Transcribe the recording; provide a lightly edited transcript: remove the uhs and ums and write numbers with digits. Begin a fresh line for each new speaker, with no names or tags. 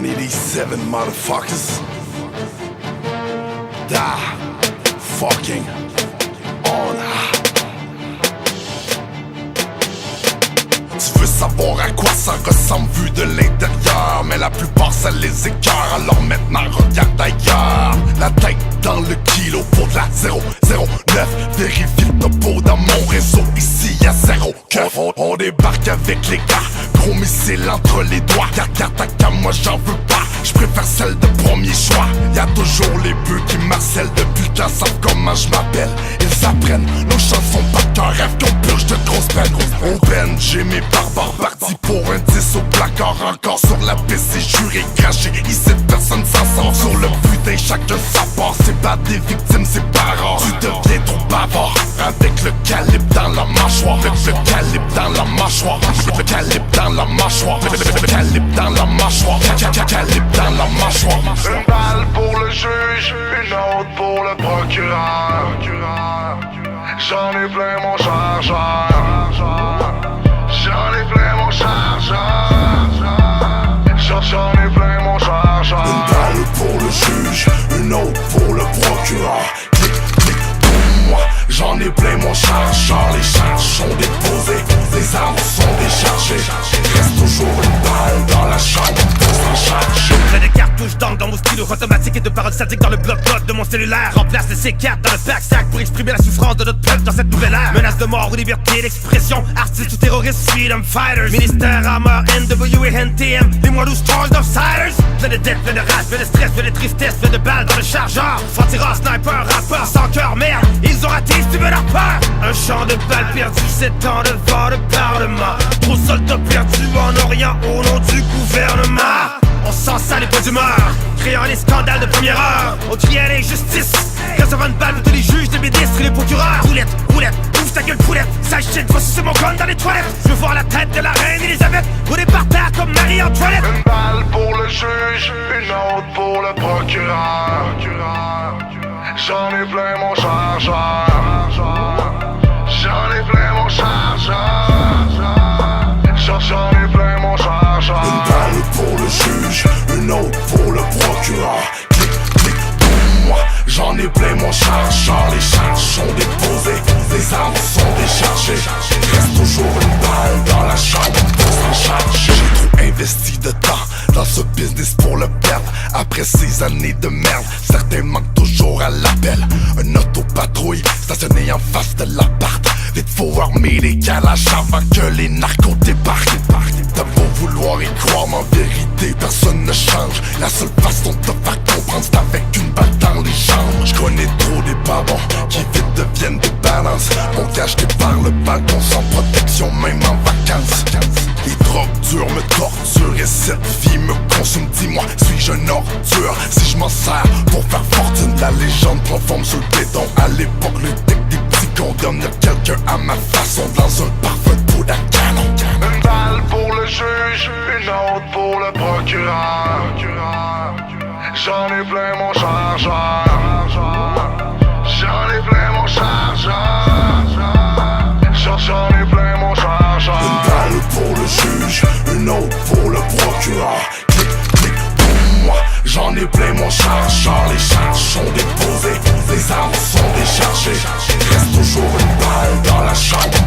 187 motherfuckers. Die fucking on. Tu veux savoir à quoi ça ressemble vu de l'intérieur, mais la plupart ça les écœure, alors maintenant regarde ailleurs. La tête dans le kilo pour de la 009. Vérifie le topo dans mon réseau, ici y'a zéro keuf. On débarque avec les gars, gros missile entre les doigts. Regarde ta cam, moi j'en veux pas, je préfère celle de premier choix. Y'a toujours les bœufs qui marcellent depuis le temps, savent comment je m'appelle. Ils apprennent nos chansons par cœur, rêve qu'on purge de grosses peines. Au Ben, j'ai mes barbares partis pour un 10 au placard. Encore sur la piste, c'est juré, craché, ici personne s'en sort. Sur le putain, chacun sa part, c'est pas des victimes, c'est pas rare. Tu deviens trop bavard, avec le calibre dans la mâchoire. Avec le calibre dans la mâchoire. Le calibre dans la mâchoire. Le calibre dans la mâchoire. Calibre dans la mâchoire.
Une balle pour le juge, une autre pour le procureur. J'en ai plein mon chargeur. J'en ai plein mon chargeur. J'en ai plein mon chargeur.
Une balle pour le juge, une autre pour le procureur. Clic, clic, pour moi, j'en ai plein mon chargeur. Les charges sont déposées, les armes sont déchargées. Reste toujours une balle dans la chambre pour s'en charger.
J'ai des cartouches d'encre dans mon stylo automatique et de paroles sadiques dans le bloc-notes de mon cellulaire. Remplace les C4 dans le backstack pour exprimer la souffrance de notre peuple dans cette nouvelle ère. Menace de mort ou liberté d'expression, artiste ou terroriste, freedom fighters. Ministère, Hammer, NWA, NTM, les moins 12 trolls d'outsiders. Plein de dettes, plein de rage, plein de stress, plein de tristesse, plein de balles dans le chargeur. Franc-tireur, sniper, rappeur, sans cœur, merde, ils ont raté si tu veux leur peur. Un champ de balles perdu, 7 ans devant le parlement. Trop soldats perdus en Orient au nom du gouvernement. On s'en sale les bonnes humeurs, créant les scandales de première heure. On criait à l'injustice, recevant une balle de tous les juges, les ministres et les procureurs. Roulette, roulette, ouvre ta gueule poulette. Sage shit, voici c'est mon gun dans les toilettes. Je veux voir la tête de la reine Elisabeth rouler par terre comme Marie-Antoinette.
Une balle pour le juge, une autre pour le procureur. J'en ai plein mon chargeur. J'en ai plein mon chargeur. J'en ai plein mon chargeur.
Une balle pour le juge, une autre pour le procureur. Clic, clic, pour moi, j'en ai plein mon chargeur. Les charges sont déposées, les armes sont déchargées. Reste toujours une balle dans la chambre pour s'en charger. J'ai trop investi de temps dans ce business pour le perdre. Après ces années de merde, certains manquent toujours à l'appel. Un autopatrouille stationné en face de l'appart. Vite faut armer les calages avant que les narcos débarquent. T'as beau vouloir y croire, mais en vérité personne ne change. La seule façon de te faire comprendre c'est avec une balle dans les jambes. Je connais trop des babons qui vite deviennent des balances. On cache des par le balcon sans protection même en vacances. Les drogues dures me torturent et cette vie me consume. Dis-moi, suis-je une ordure si je m'en sers pour faire fortune? La légende prend forme sur le béton. À l'époque le deck des petits condamne quelqu'un à ma façon dans un parfum de poudre à canon.
Une balle pour le juge, une autre pour le procureur. J'en ai plein mon chargeur. J'en ai plein mon chargeur. J'en ai plein mon chargeur.
Une balle pour le juge, une autre pour le procureur. Clic, clic, pour moi, j'en ai plein mon chargeur. Les charges sont déposées, les armes sont déchargées. Reste toujours une balle dans la chambre